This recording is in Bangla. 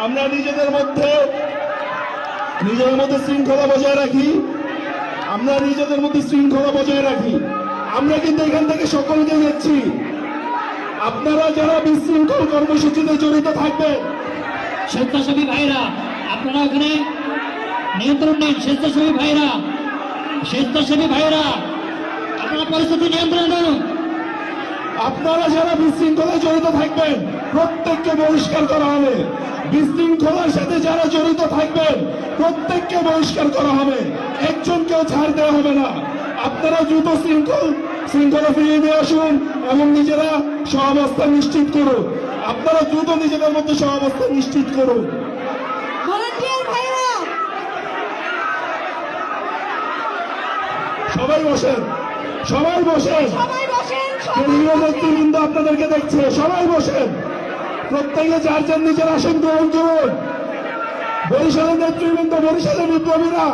আমরা নিজেদের মধ্যে শৃঙ্খলা বজায় রাখি। আমরা নিজেদের মধ্যে শৃঙ্খলা বজায় রাখি। আমরা কিন্তু এখান থেকে সকলকে দেখছি, আপনারা যারা বিশৃঙ্খল কর্মসূচিতে জড়িত থাকবেন, স্বেচ্ছাসেবী ভাইরা আপনারা ওখানে নিয়ন্ত্রণ নিন। স্বেচ্ছাসেবী ভাইরা আপনারা পরিস্থিতি নিয়ন্ত্রণ করুন। আপনারা যারা বিশৃঙ্খলায় জড়িত থাকবেন প্রত্যেককে বহিষ্কার করা হবে। বিশৃঙ্খলার সাথে যারা জড়িত থাকবেন প্রত্যেককে বহিষ্কার করা হবে। একজনকেও ছাড় দেওয়া হবে না। আপনারা দ্রুত শৃঙ্খলা ফিরিয়ে নিয়ে আসুন এবং নিজেরা সহাবস্থান নিশ্চিত করুন। আপনারা দ্রুত নিজেদের মধ্যে সহাবস্থান নিশ্চিত করুন। সবাই বসেন, সবাই বসেন। কেন্দ্রীয় নেতৃবৃন্দ আপনাদেরকে দেখছে, সবাই বসেন। প্রত্যেকে যার যার নিজের আসন গ্রহণ করুন। বরিশালের নেতৃবৃন্দ, বরিশালের বিপ্লবীরা